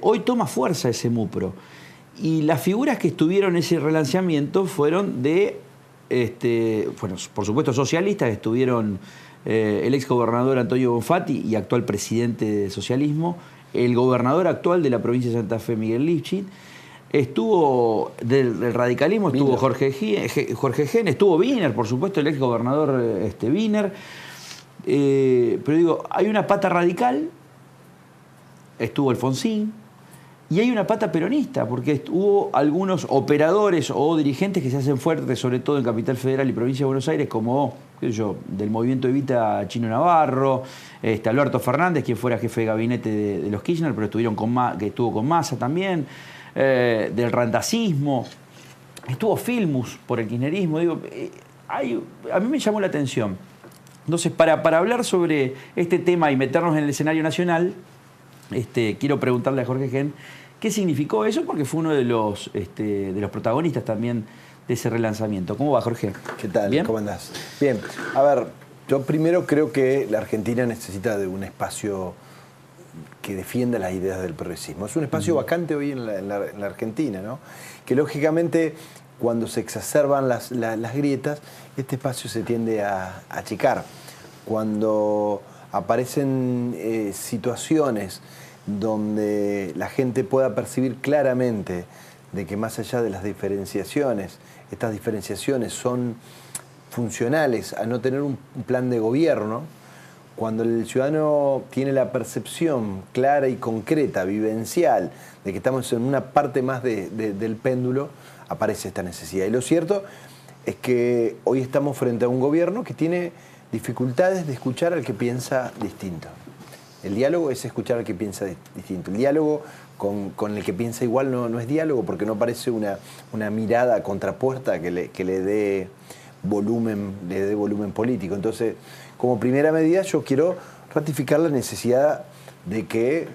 Hoy toma fuerza ese MUPRO. Y las figuras que estuvieron en ese relanzamiento fueron de, bueno, por supuesto socialistas, estuvieron el ex gobernador Antonio Bonfatti y actual presidente del socialismo, el gobernador actual de la provincia de Santa Fe, Miguel Lifchit, estuvo del radicalismo, estuvo Jorge Gen, estuvo Wiener, por supuesto, el ex gobernador Wiener. Pero digo, hay una pata radical, estuvo Alfonsín, y hay una pata peronista, porque hubo algunos operadores o dirigentes que se hacen fuertes, sobre todo en Capital Federal y Provincia de Buenos Aires, como, qué sé yo, del movimiento Evita Chino Navarro, Alberto Fernández, quien fuera jefe de gabinete de los Kirchner, pero que estuvo con Massa también, del randacismo, estuvo Filmus por el kirchnerismo. Digo, a mí me llamó la atención. Entonces, para hablar sobre este tema y meternos en el escenario nacional, quiero preguntarle a Jorge Gen qué significó eso, porque fue uno de los protagonistas también de ese relanzamiento. ¿Cómo va, Jorge? ¿Qué tal? ¿Bien? ¿Cómo andás? Bien. A ver, yo primero creo que la Argentina necesita de un espacio que defienda las ideas del progresismo. Es un espacio vacante hoy en la Argentina, ¿no? Que lógicamente, cuando se exacerban las grietas, este espacio se tiende a achicar. Cuando aparecen situaciones donde la gente pueda percibir claramente de que más allá de las diferenciaciones, estas diferenciaciones son funcionales a no tener un plan de gobierno, cuando el ciudadano tiene la percepción clara y concreta, vivencial, de que estamos en una parte más del péndulo, aparece esta necesidad. Y lo cierto es que hoy estamos frente a un gobierno que tiene dificultades de escuchar al que piensa distinto. El diálogo es escuchar al que piensa distinto. El diálogo con el que piensa igual no es diálogo, porque no parece una mirada contrapuesta que le dé volumen político. Entonces, como primera medida, yo quiero ratificar la necesidad de que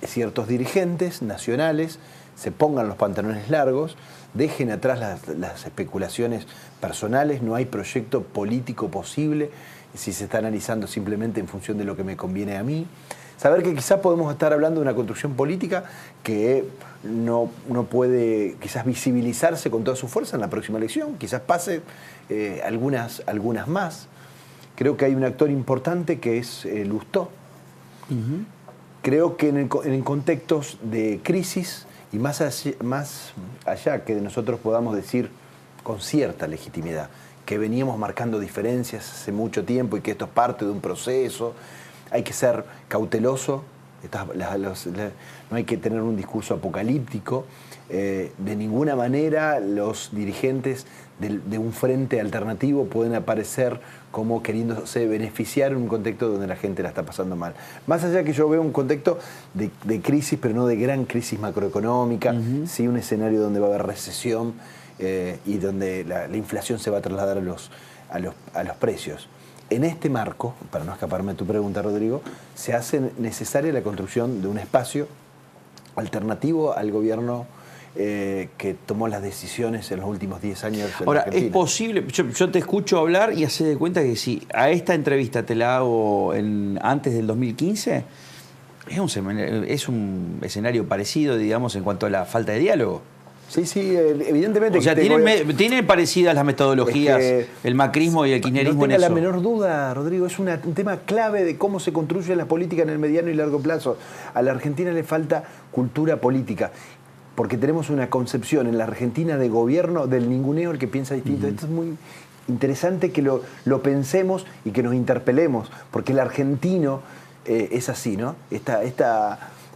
ciertos dirigentes nacionales se pongan los pantalones largos, dejen atrás las especulaciones personales. No hay proyecto político posible si se está analizando simplemente en función de lo que me conviene a mí. Saber que quizás podemos estar hablando de una construcción política que no puede quizás visibilizarse con toda su fuerza en la próxima elección, quizás pase algunas más. Creo que hay un actor importante que es Lustó. Creo que en contextos de crisis, y más allá que nosotros podamos decir con cierta legitimidad que veníamos marcando diferencias hace mucho tiempo y que esto es parte de un proceso, hay que ser cauteloso, no hay que tener un discurso apocalíptico. De ninguna manera los dirigentes de un frente alternativo pueden aparecer como queriéndose beneficiar en un contexto donde la gente la está pasando mal. Más allá que yo veo un contexto de crisis, pero no de gran crisis macroeconómica, sí un escenario donde va a haber recesión y donde la inflación se va a trasladar a los precios. En este marco, para no escaparme de tu pregunta, Rodrigo, se hace necesaria la construcción de un espacio alternativo al gobierno que tomó las decisiones en los últimos 10 años. Ahora, es posible, yo te escucho hablar y haces de cuenta que si a esta entrevista te la hago antes del 2015, es un escenario parecido, digamos, en cuanto a la falta de diálogo. Sí, evidentemente. O sea, tiene parecidas las metodologías, el macrismo y el kirchnerismo en eso. No tenga la menor duda, Rodrigo, es un tema clave de cómo se construye la política en el mediano y largo plazo. A la Argentina le falta cultura política, porque tenemos una concepción en la Argentina de gobierno del ninguneo, el que piensa distinto. Esto es muy interesante que lo pensemos y que nos interpelemos, porque el argentino es así, ¿no?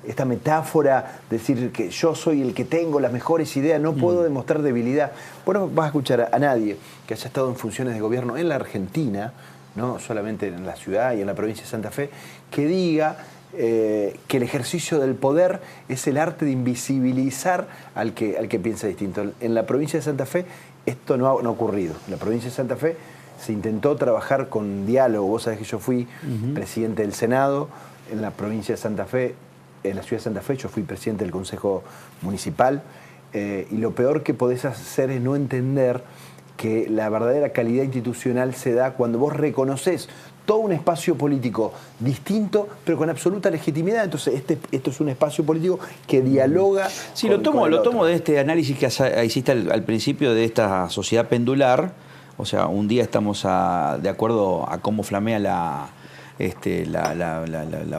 Esta metáfora, decir que yo soy el que tengo las mejores ideas, no puedo demostrar debilidad. Bueno, vas a escuchar a nadie que haya estado en funciones de gobierno en la Argentina, no solamente en la ciudad y en la provincia de Santa Fe, que diga que el ejercicio del poder es el arte de invisibilizar al que piensa distinto. En la provincia de Santa Fe esto no ha ocurrido. En la provincia de Santa Fe se intentó trabajar con diálogo. Vos sabés que yo fui presidente del Senado en la provincia de Santa Fe. En la ciudad de Santa Fe yo fui presidente del Consejo Municipal y lo peor que podés hacer es no entender que la verdadera calidad institucional se da cuando vos reconoces todo un espacio político distinto, pero con absoluta legitimidad. Entonces, esto es un espacio político que dialoga. Sí, lo tomo de este análisis que hiciste al principio de esta sociedad pendular. O sea, un día estamos de acuerdo a cómo flamea la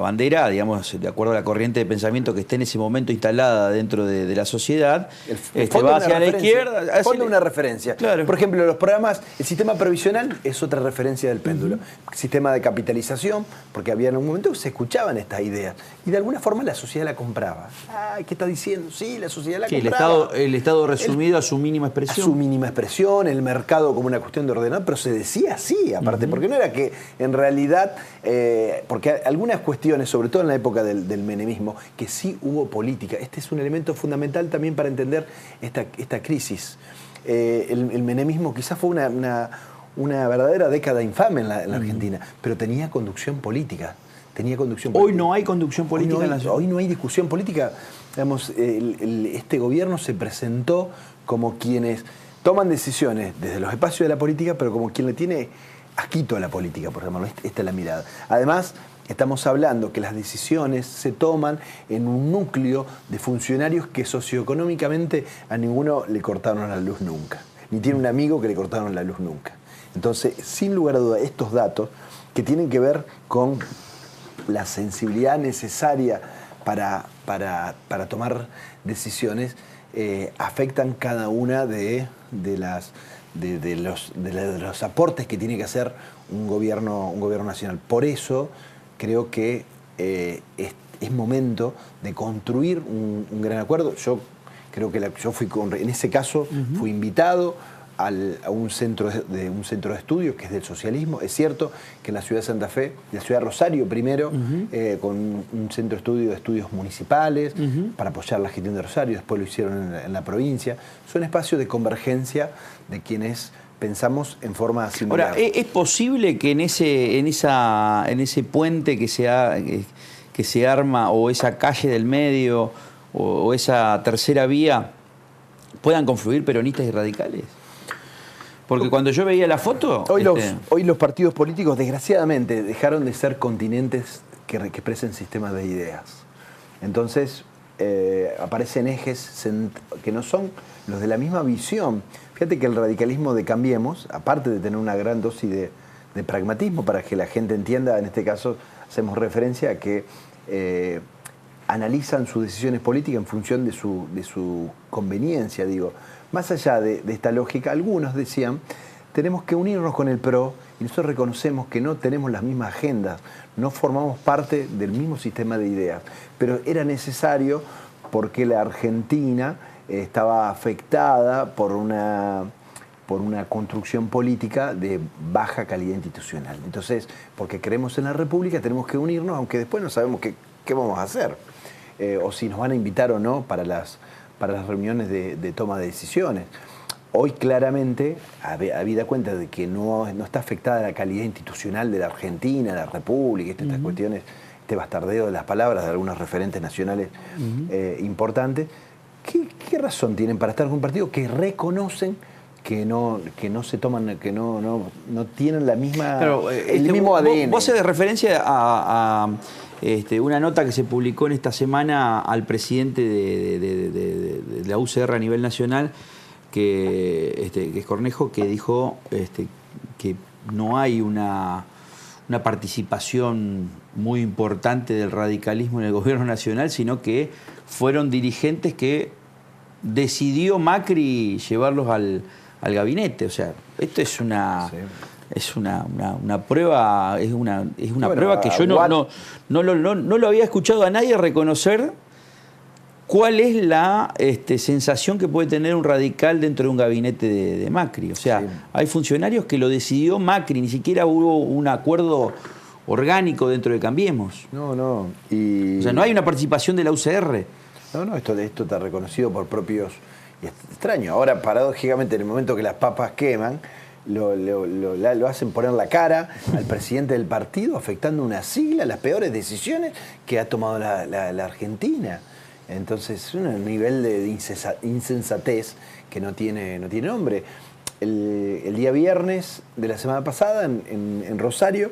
bandera, digamos, de acuerdo a la corriente de pensamiento que esté en ese momento instalada dentro de la sociedad, va hacia la izquierda. El fondo es una referencia. Claro. Por ejemplo, los programas, el sistema previsional es otra referencia del péndulo. Sistema de capitalización, porque había en un momento que se escuchaban estas ideas y de alguna forma la sociedad la compraba. Ay, ¿qué está diciendo? Sí, la sociedad la compraba. El Estado resumido a su mínima expresión. A su mínima expresión, el mercado como una cuestión de ordenar, pero se decía así, aparte, porque no era que en realidad... porque algunas cuestiones, sobre todo en la época del menemismo, que sí hubo política. Este es un elemento fundamental también para entender esta crisis. El menemismo quizás fue una verdadera década infame en la Argentina, pero tenía conducción política. Hoy no hay conducción política en la ciudad. Hoy no hay discusión política. Digamos, este gobierno se presentó como quienes toman decisiones desde los espacios de la política, pero como quien le tiene asquito a la política, por ejemplo. Esta es la mirada. Además, estamos hablando que las decisiones se toman en un núcleo de funcionarios que socioeconómicamente a ninguno le cortaron la luz nunca. Ni tiene un amigo que le cortaron la luz nunca. Entonces, sin lugar a duda, estos datos que tienen que ver con la sensibilidad necesaria para tomar decisiones afectan cada una de los aportes que tiene que hacer un gobierno nacional. Por eso creo que es momento de construir un gran acuerdo. Yo creo que en ese caso fui invitado a un centro de estudios que es del socialismo. Es cierto que en la ciudad de Santa Fe, la ciudad de Rosario primero, con un centro de estudios municipales para apoyar la gestión de Rosario, después lo hicieron en la provincia. Son espacios de convergencia de quienes pensamos en forma similar. Ahora, ¿es posible que en ese puente que se arma, o esa calle del medio, o esa tercera vía, puedan confluir peronistas y radicales? Porque cuando yo veía la foto... Hoy los partidos políticos, desgraciadamente, dejaron de ser continentes que expresen sistemas de ideas. Entonces, aparecen ejes que no son los de la misma visión. Fíjate que el radicalismo de Cambiemos, aparte de tener una gran dosis de pragmatismo, para que la gente entienda, en este caso hacemos referencia a que analizan sus decisiones políticas en función de su conveniencia, digo. Más allá de esta lógica, algunos decían, tenemos que unirnos con el PRO, y nosotros reconocemos que no tenemos las mismas agendas, no formamos parte del mismo sistema de ideas, pero era necesario porque la Argentina estaba afectada por una construcción política de baja calidad institucional. Entonces, porque creemos en la República, tenemos que unirnos, aunque después no sabemos qué vamos a hacer, o si nos van a invitar o no para las reuniones de toma de decisiones. Hoy claramente, habida cuenta de que no está afectada la calidad institucional de la Argentina, de la República, estas cuestiones, este bastardeo de las palabras de algunos referentes nacionales importantes, ¿qué razón tienen para estar con un partido que reconocen que no se toman, que no tienen la misma, el mismo ADN? Vos haces referencia a una nota que se publicó en esta semana al presidente de la UCR a nivel nacional, que es Cornejo, que dijo que no hay una participación muy importante del radicalismo en el gobierno nacional, sino que fueron dirigentes que decidió Macri llevarlos al gabinete. O sea, esto es una... Sí. Es una prueba, prueba que yo no lo había escuchado a nadie reconocer cuál es la sensación que puede tener un radical dentro de un gabinete de Macri. O sea, sí, hay funcionarios que lo decidió Macri, ni siquiera hubo un acuerdo orgánico dentro de Cambiemos. No. O sea, no hay una participación de la UCR. No, esto está reconocido por propios... Y es extraño. Ahora, paradójicamente, en el momento que las papas queman, lo hacen poner la cara al presidente del partido, afectando una sigla, las peores decisiones que ha tomado la Argentina. Entonces, es un nivel de insensatez que no tiene nombre. El día viernes de la semana pasada, en Rosario,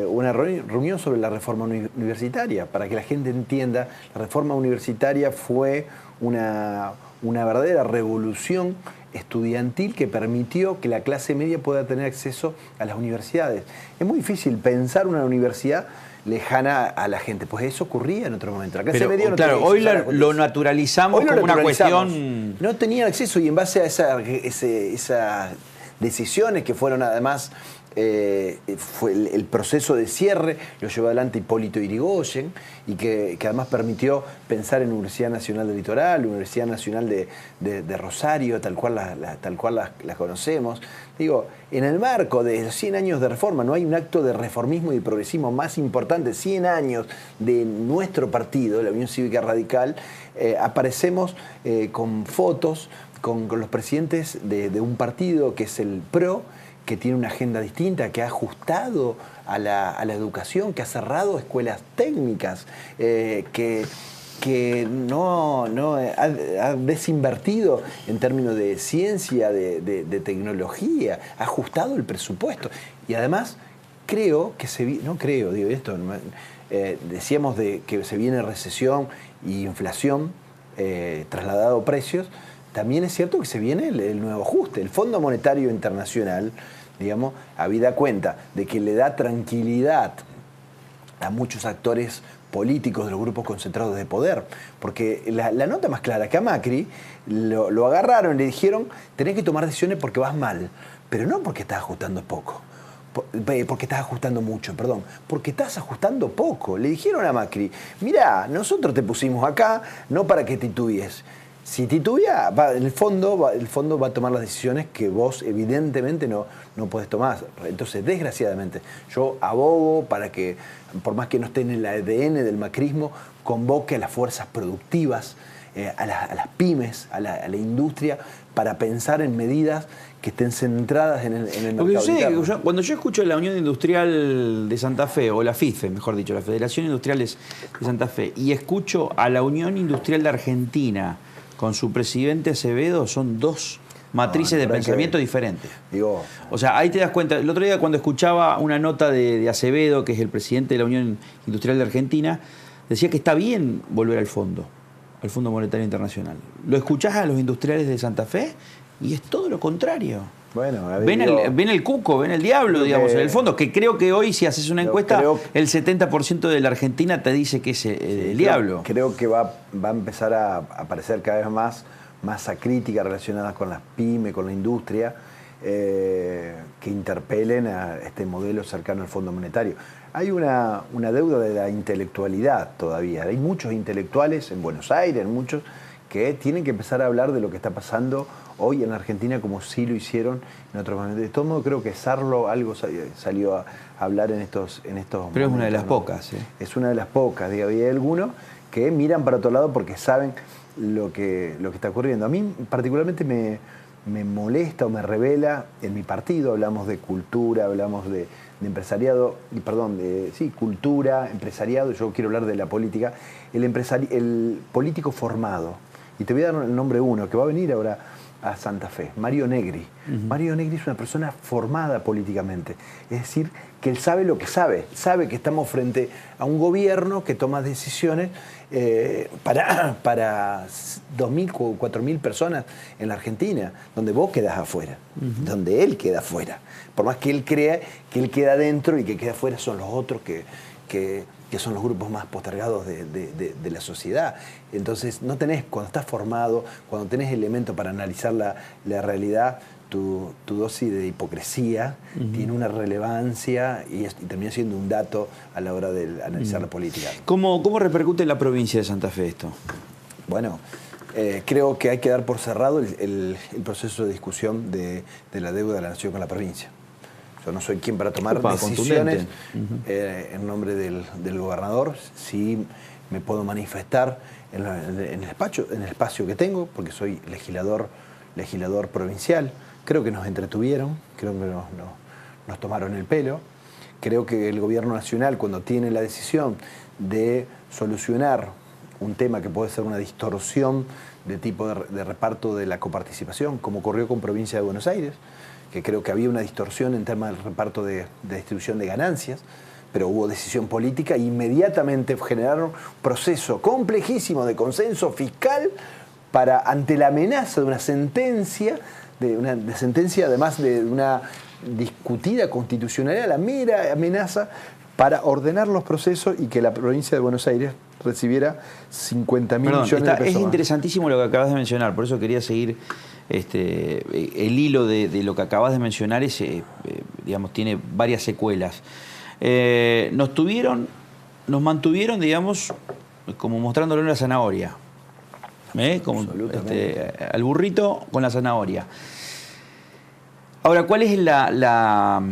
una reunión sobre la reforma universitaria, para que la gente entienda. La reforma universitaria fue una verdadera revolución estudiantil que permitió que la clase media pueda tener acceso a las universidades. Es muy difícil pensar una universidad lejana a la gente, pues eso ocurría en otro momento. La clase media no claro, tenía hoy lo naturalizamos como una cuestión... No tenían acceso, y en base a esas decisiones que fueron además... fue el proceso de cierre, lo llevó adelante Hipólito Yrigoyen, y que además permitió pensar en Universidad Nacional del Litoral, Universidad Nacional de Rosario, tal cual las conocemos. Digo, en el marco de los 100 años de reforma, no hay un acto de reformismo y de progresismo más importante. 100 años de nuestro partido, la Unión Cívica Radical, aparecemos con fotos con los presidentes de un partido que es el PRO, que tiene una agenda distinta, que ha ajustado a la educación, que ha cerrado escuelas técnicas, que no ha desinvertido en términos de ciencia, de tecnología, ha ajustado el presupuesto. Y además creo que decíamos que se viene recesión y inflación, trasladado a precios. También es cierto que se viene el nuevo ajuste. El Fondo Monetario Internacional, digamos, habida cuenta de que le da tranquilidad a muchos actores políticos de los grupos concentrados de poder. Porque la nota más clara, que a Macri lo agarraron y le dijeron: tenés que tomar decisiones porque vas mal, pero no porque estás ajustando poco. Porque estás ajustando mucho, perdón. Porque estás ajustando poco. Le dijeron a Macri: mirá, nosotros te pusimos acá no para que titubees. Si titubea, el fondo va a tomar las decisiones que vos evidentemente no podés tomar. Entonces, desgraciadamente, yo abogo para que, por más que no esté en el ADN del macrismo, convoque a las fuerzas productivas, a las pymes, a la industria, para pensar en medidas que estén centradas en el mercado interno. Cuando yo escucho la Unión Industrial de Santa Fe, o la FIFE, mejor dicho, la Federación Industriales de Santa Fe, y escucho a la Unión Industrial de Argentina con su presidente Acevedo, son dos matrices de pensamiento diferentes. O sea, ahí te das cuenta. El otro día, cuando escuchaba una nota de Acevedo, que es el presidente de la Unión Industrial de Argentina, decía que está bien volver al Fondo Monetario Internacional. Lo escuchás a los industriales de Santa Fe y es todo lo contrario. Bueno, ven el cuco, ven el diablo, digamos, en el fondo, que creo que hoy, si haces una encuesta, el 70% de la Argentina te dice que es el diablo. Creo que va a empezar a aparecer cada vez más masa crítica relacionada con las pymes, con la industria, que interpelen a este modelo cercano al Fondo Monetario. Hay una deuda de la intelectualidad todavía. Hay muchos intelectuales en Buenos Aires, muchos que tienen que empezar a hablar de lo que está pasando hoy en la Argentina, como sí lo hicieron en otros momentos. De todo modo, creo que Sarlo algo salió a hablar en estos Pero momentos, es una de las pocas. Es una de las pocas. Digo, y hay algunos que miran para otro lado porque saben lo que está ocurriendo. A mí particularmente me molesta o me revela en mi partido. Hablamos de cultura, hablamos de empresariado, cultura, empresariado. Yo quiero hablar de la política. El político formado. Y te voy a dar el nombre uno, que va a venir ahora a Santa Fe, Mario Negri. Mario Negri es una persona formada políticamente. Es decir, que él sabe lo que sabe. Sabe que estamos frente a un gobierno que toma decisiones para 2.000 o 4.000 personas en la Argentina, donde vos quedás afuera, donde él queda afuera. Por más que él crea que él queda adentro y que queda afuera son los otros que son los grupos más postergados de la sociedad. Entonces, cuando estás formado, cuando tenés elementos para analizar la realidad, tu dosis de hipocresía tiene una relevancia y termina siendo un dato a la hora de analizar la política. ¿Cómo repercute en la provincia de Santa Fe esto? Bueno, creo que hay que dar por cerrado el proceso de discusión de la deuda de la nación con la provincia. Yo no soy quien para tomar decisiones en nombre del gobernador. Sí me puedo manifestar en el espacio que tengo, porque soy legislador provincial. Creo que nos entretuvieron, creo que nos tomaron el pelo. Creo que el gobierno nacional, cuando tiene la decisión de solucionar un tema que puede ser una distorsión de tipo de reparto de la coparticipación, como ocurrió con Provincia de Buenos Aires, que creo que había una distorsión en temas del reparto de distribución de ganancias, pero hubo decisión política e inmediatamente generaron un proceso complejísimo de consenso fiscal para, ante la amenaza de una sentencia, además de una discutida constitucionalidad, la mera amenaza para ordenar los procesos y que la provincia de Buenos Aires recibiera 50.000 millones de pesos. Es más. interesantísimo lo que acabas de mencionar, por eso quería seguir el hilo de lo que acabas de mencionar, digamos, tiene varias secuelas. Nos mantuvieron, digamos, como mostrándole una zanahoria. Como, al burrito con la zanahoria. Ahora, ¿cuál es la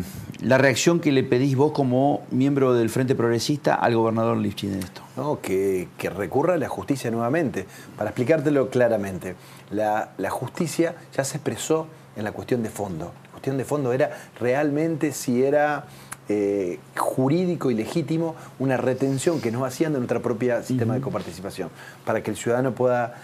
reacción que le pedís vos como miembro del Frente Progresista al gobernador Lifchit en esto? No, que recurra a la justicia nuevamente. Para explicártelo claramente, la justicia ya se expresó en la cuestión de fondo. La cuestión de fondo era realmente si era jurídico y legítimo una retención que nos hacían de nuestra propia sistema de coparticipación, para que el ciudadano pueda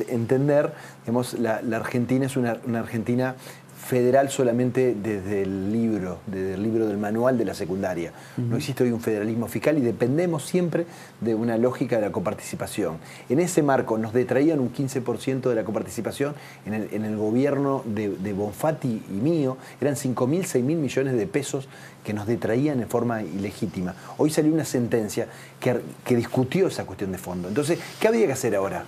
entender, digamos, la Argentina es una Argentina federal solamente desde el libro del manual de la secundaria. No existe hoy un federalismo fiscal y dependemos siempre de una lógica de la coparticipación. En ese marco nos detraían un 15% de la coparticipación en el gobierno de Bonfatti y mío, eran 5.000, 6.000 millones de pesos que nos detraían en forma ilegítima. Hoy salió una sentencia que discutió esa cuestión de fondo. Entonces, ¿qué había que hacer ahora?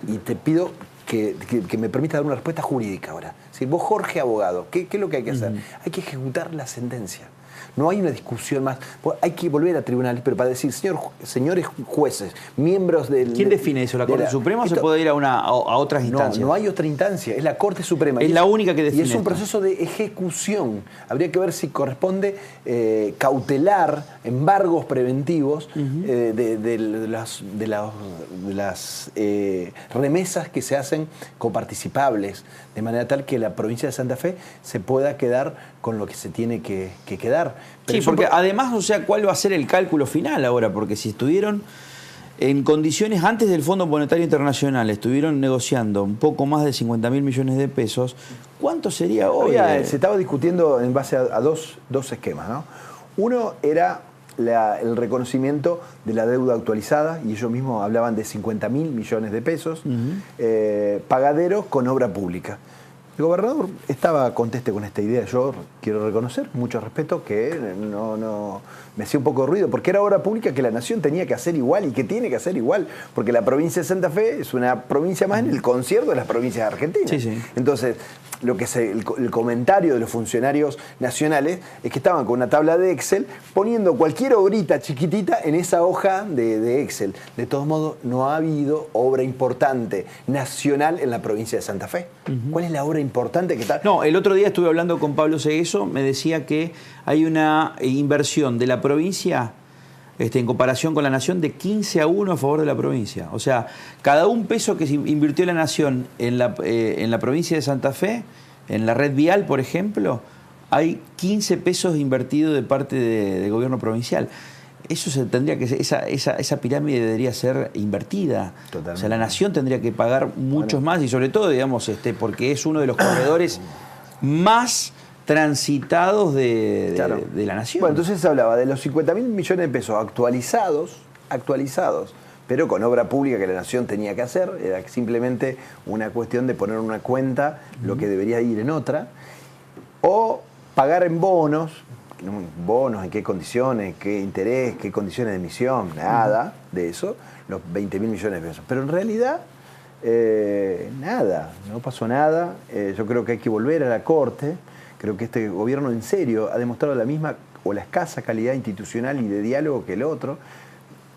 Y te pido que me permita dar una respuesta jurídica ahora. Si vos, Jorge, abogado, ¿qué es lo que hay que hacer? Hay que ejecutar la sentencia. No hay una discusión más. Hay que volver a tribunales, pero para decir, señores jueces, miembros del... ¿Quién define eso? ¿La Corte Suprema o se puede ir a otras instancias? No hay otra instancia, es la Corte Suprema. Es la única que define. Y es un proceso de ejecución. Habría que ver si corresponde cautelar embargos preventivos de las remesas que se hacen coparticipables, de manera tal que la provincia de Santa Fe se pueda quedar con lo que se tiene que quedar. Pero sí, porque además, o sea, ¿cuál va a ser el cálculo final ahora? Porque si estuvieron en condiciones antes del Fondo Monetario Internacional, estuvieron negociando un poco más de 50.000 millones de pesos, ¿cuánto sería hoy? Se estaba discutiendo en base a dos esquemas, ¿no? Uno era el reconocimiento de la deuda actualizada, y ellos mismos hablaban de 50.000 millones de pesos, pagaderos con obra pública. El gobernador estaba conteste con esta idea. Yo quiero reconocer, mucho respeto, que no me hacía un poco de ruido, porque era obra pública que la nación tenía que hacer igual y que tiene que hacer igual, porque la provincia de Santa Fe es una provincia más en el concierto de las provincias argentinas. Sí, sí. Entonces, el comentario de los funcionarios nacionales es que estaban con una tabla de Excel poniendo cualquier obrita chiquitita en esa hoja de Excel. De todos modos, no ha habido obra importante nacional en la provincia de Santa Fe. ¿Cuál es la obra importante que está? No, el otro día estuve hablando con Pablo Segueso, me decía que hay una inversión de la provincia en comparación con la nación de 15-1 a favor de la provincia. O sea, cada un peso que se invirtió la nación en la provincia de Santa Fe, en la red vial, por ejemplo, hay 15 pesos invertidos de parte del gobierno provincial. Eso se tendría que esa pirámide debería ser invertida. Totalmente. O sea, la nación tendría que pagar muchos más, y sobre todo, digamos, porque es uno de los corredores más transitados de la nación. Bueno, entonces se hablaba de los 50.000 millones de pesos actualizados, pero con obra pública que la nación tenía que hacer. Era simplemente una cuestión de poner en una cuenta lo que debería ir en otra, o pagar en bonos, en qué condiciones, qué interés, qué condiciones de emisión, nada de eso, los 20.000 millones de pesos. Pero en realidad, nada, no pasó nada. Yo creo que hay que volver a la Corte. Creo que este gobierno en serio ha demostrado la misma o la escasa calidad institucional y de diálogo que el otro,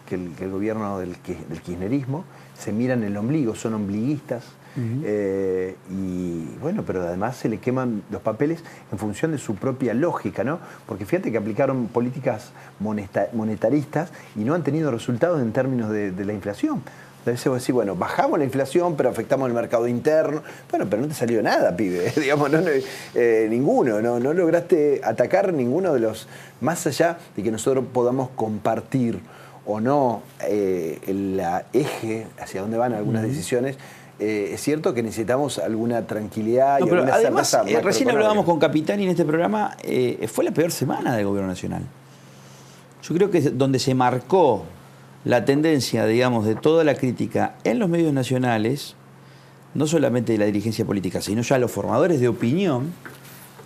que el gobierno del kirchnerismo. Se miran el ombligo, son ombliguistas. Y bueno, pero además se le queman los papeles en función de su propia lógica, ¿no? Porque fíjate que aplicaron políticas monetaristas y no han tenido resultados en términos de la inflación. Entonces vos decís, bueno, bajamos la inflación, pero afectamos el mercado interno. Bueno, pero no te salió nada, pibe. Digamos, ninguno. No lograste atacar ninguno de los... Más allá de que nosotros podamos compartir o no el eje hacia dónde van algunas decisiones, es cierto que necesitamos alguna tranquilidad. No, y pero alguna además, certeza recién hablábamos con Capitani en este programa, fue la peor semana del gobierno nacional. Yo creo que es donde se marcó la tendencia, digamos, de toda la crítica en los medios nacionales, no solamente de la dirigencia política, sino ya los formadores de opinión,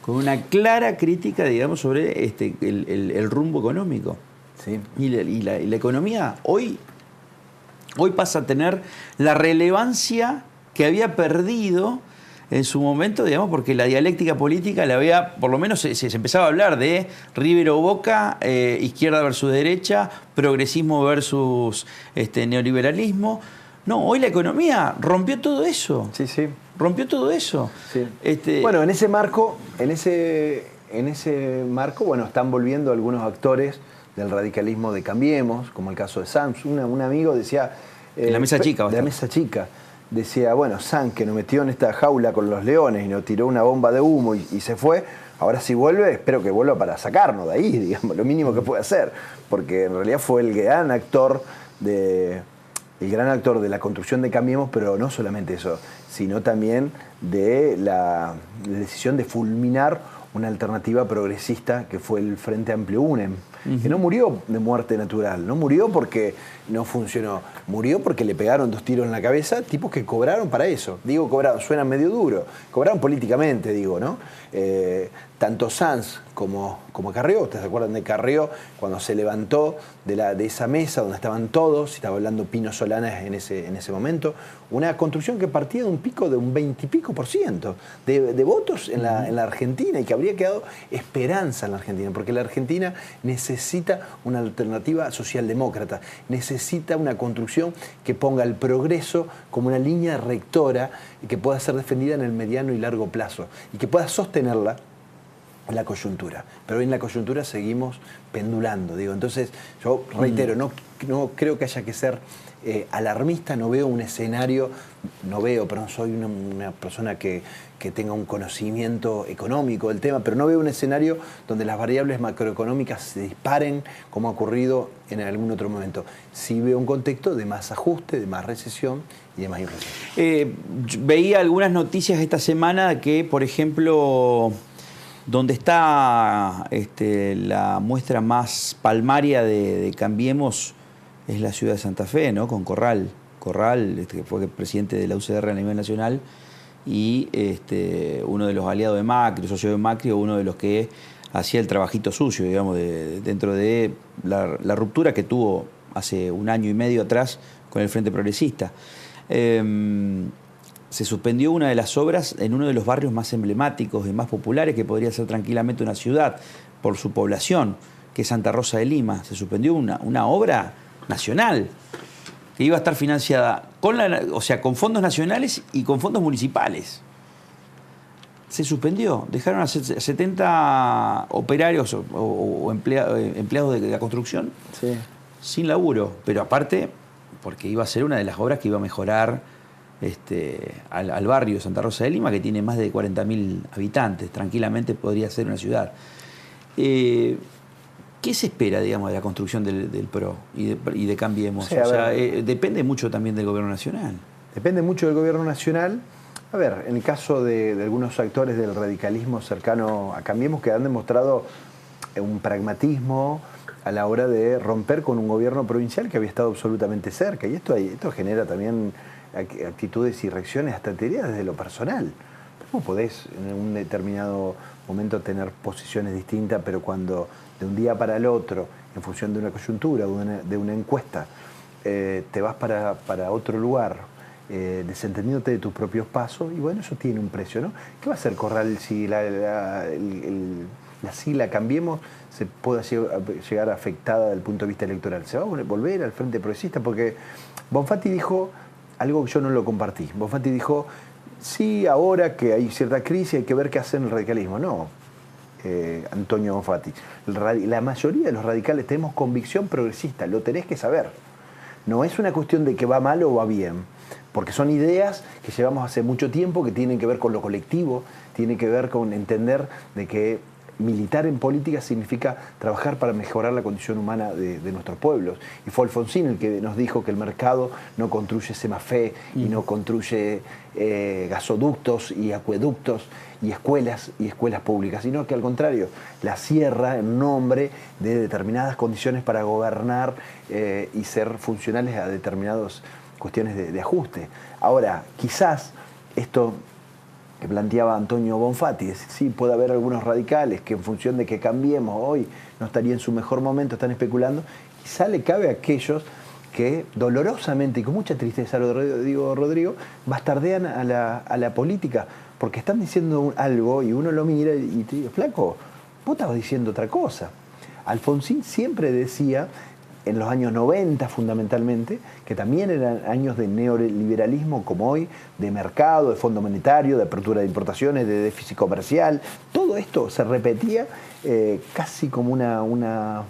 con una clara crítica, digamos, sobre el rumbo económico. Sí. Y la economía hoy pasa a tener la relevancia que había perdido en su momento, digamos, porque la dialéctica política la había, por lo menos se empezaba a hablar de River o Boca, izquierda versus derecha, progresismo versus neoliberalismo. No, hoy la economía rompió todo eso. Sí, sí. Rompió todo eso. Sí. Bueno, en ese marco, bueno, están volviendo algunos actores del radicalismo de Cambiemos, como el caso de Sanz. Un amigo decía... en la mesa chica. De la mesa chica. Decía, bueno, Sanz, que nos metió en esta jaula con los leones y nos tiró una bomba de humo y se fue, ahora si vuelve, espero que vuelva para sacarnos de ahí, digamos, lo mínimo que puede hacer. Porque en realidad fue el gran actor de la construcción de Cambiemos, pero no solamente eso, sino también de la decisión de fulminar una alternativa progresista que fue el Frente Amplio UNEM, que no murió de muerte natural, no murió porque no funcionó, murió porque le pegaron 2 tiros en la cabeza, tipos que cobraron para eso. Digo cobraron, suena medio duro, cobraron políticamente, digo, ¿no? Tanto Sanz como Carrió, ¿ustedes se acuerdan de Carrió? Cuando se levantó de esa mesa donde estaban todos, estaba hablando Pino Solanas en ese momento, una construcción que partía de un pico de un 20 y pico % de votos en la Argentina, y que habría quedado esperanza en la Argentina, porque la Argentina necesita una alternativa socialdemócrata, necesita una construcción que ponga el progreso como una línea rectora y que pueda ser defendida en el mediano y largo plazo y que pueda sostenerla en la coyuntura. Pero hoy en la coyuntura seguimos pendulando, digo. Entonces, yo reitero, no creo que haya que ser alarmista, no veo un escenario, perdón, soy una persona que tenga un conocimiento económico del tema, pero no veo un escenario donde las variables macroeconómicas se disparen como ha ocurrido en algún otro momento. Sí veo un contexto de más ajuste, de más recesión y de más inflación. Veía algunas noticias esta semana que, por ejemplo, donde está la muestra más palmaria de Cambiemos es la ciudad de Santa Fe, ¿no? Con Corral, que fue presidente de la UCR a nivel nacional, y uno de los aliados de Macri, socio de Macri, o uno de los que hacía el trabajito sucio, digamos, dentro de la ruptura que tuvo hace 1 año y medio atrás con el Frente Progresista. Se suspendió una de las obras en uno de los barrios más emblemáticos y más populares que podría ser tranquilamente una ciudad por su población, que es Santa Rosa de Lima. Se suspendió una obra nacional que iba a estar financiada con fondos nacionales y con fondos municipales. Se suspendió. Dejaron a 70 operarios o empleados de la construcción sin laburo. Pero aparte, porque iba a ser una de las obras que iba a mejorar al barrio de Santa Rosa de Lima, que tiene más de 40.000 habitantes. Tranquilamente podría ser una ciudad. ¿Qué se espera, digamos, de la construcción del PRO y de Cambiemos? Sí, depende mucho también del gobierno nacional. Depende mucho del gobierno nacional. A ver, en el caso de algunos actores del radicalismo cercano a Cambiemos, que han demostrado un pragmatismo a la hora de romper con un gobierno provincial que había estado absolutamente cerca. Y esto genera también actitudes y reacciones, hasta te diría desde lo personal. ¿Cómo podés en un determinado momento tener posiciones distintas, pero cuando de un día para el otro, en función de una coyuntura, de una encuesta, te vas para otro lugar, desentendiéndote de tus propios pasos? Y bueno, eso tiene un precio, ¿no? ¿Qué va a hacer Corral si la sigla Cambiemos se pueda llegar afectada desde el punto de vista electoral? ¿Se va a volver al Frente Progresista? Porque Bonfatti dijo algo que yo no lo compartí. Bonfatti dijo, sí, ahora que hay cierta crisis hay que ver qué hacer en el radicalismo. No, Antonio Bonfatti. La mayoría de los radicales tenemos convicción progresista, lo tenés que saber. No es una cuestión de que va mal o va bien, porque son ideas que llevamos hace mucho tiempo, que tienen que ver con lo colectivo, tienen que ver con entender de que militar en política significa trabajar para mejorar la condición humana de nuestros pueblos. Y fue Alfonsín el que nos dijo que el mercado no construye semafé y no construye gasoductos y acueductos y escuelas públicas, sino que al contrario, la cierra en nombre de determinadas condiciones para gobernar y ser funcionales a determinadas cuestiones de ajuste. Ahora, quizás esto que planteaba Antonio Bonfatti, es, sí, puede haber algunos radicales que en función de que cambiemos hoy no estaría en su mejor momento, están especulando, quizá le cabe a aquellos que dolorosamente y con mucha tristeza, lo digo Rodrigo, bastardean a la política, porque están diciendo algo y uno lo mira y te dice, flaco, vos estabas diciendo otra cosa. Alfonsín siempre decía, en los años 90 fundamentalmente, que también eran años de neoliberalismo como hoy, de mercado, de fondo monetario, de apertura de importaciones, de déficit comercial. Todo esto se repetía casi como una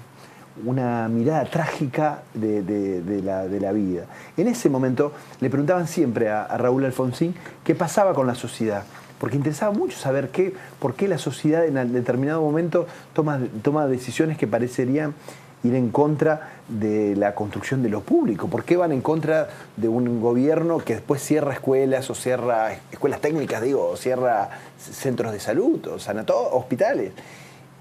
mirada trágica de la vida. En ese momento le preguntaban siempre a Raúl Alfonsín qué pasaba con la sociedad, porque interesaba mucho saber por qué la sociedad en determinado momento toma decisiones que parecerían ir en contra de la construcción de lo público. ¿Por qué van en contra de un gobierno que después cierra escuelas o cierra escuelas técnicas, digo, o cierra centros de salud o hospitales?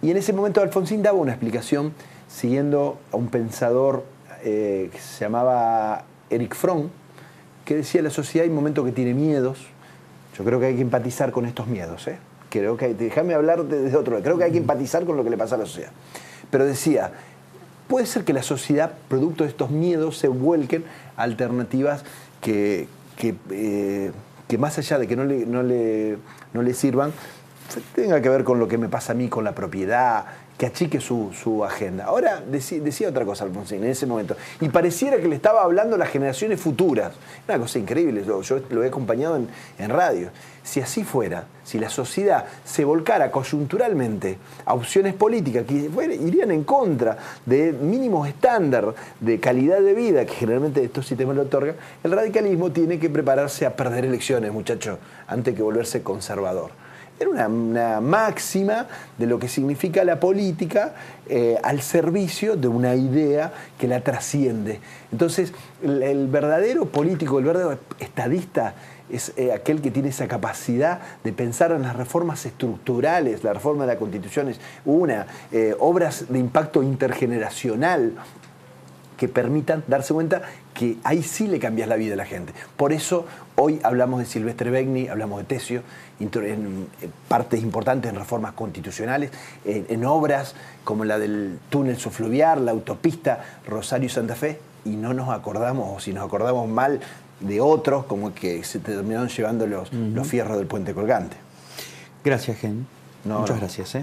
Y en ese momento Alfonsín daba una explicación siguiendo a un pensador que se llamaba Erich Fromm, que decía la sociedad hay un momento que tiene miedos. Yo creo que hay que empatizar con estos miedos. Creo que déjame hablar desde otro lado. Creo que hay que empatizar con lo que le pasa a la sociedad. Pero decía, puede ser que la sociedad, producto de estos miedos, se vuelquen a alternativas que más allá de que no le sirvan, tenga que ver con lo que me pasa a mí, con la propiedad, que achique su agenda. Ahora decía otra cosa Alfonsín en ese momento, y pareciera que le estaba hablando a las generaciones futuras. Una cosa increíble, yo lo he acompañado en radio. Si así fuera, si la sociedad se volcara coyunturalmente a opciones políticas que irían en contra de mínimos estándar de calidad de vida que generalmente estos sistemas lo otorgan, el radicalismo tiene que prepararse a perder elecciones, muchachos, antes que volverse conservador. Era una máxima de lo que significa la política al servicio de una idea que la trasciende. Entonces, el verdadero político, el verdadero estadista es aquel que tiene esa capacidad de pensar en las reformas estructurales. La reforma de la Constitución es obras de impacto intergeneracional que permitan darse cuenta que ahí sí le cambias la vida a la gente. Por eso hoy hablamos de Silvestre Begni, hablamos de Tessio, en partes importantes en reformas constitucionales, en obras como la del túnel subfluvial, la autopista Rosario-Santa Fe, y no nos acordamos, o si nos acordamos mal, de otros, como que se terminaron llevando los fierros del puente colgante. Gracias, Gen. Muchas gracias.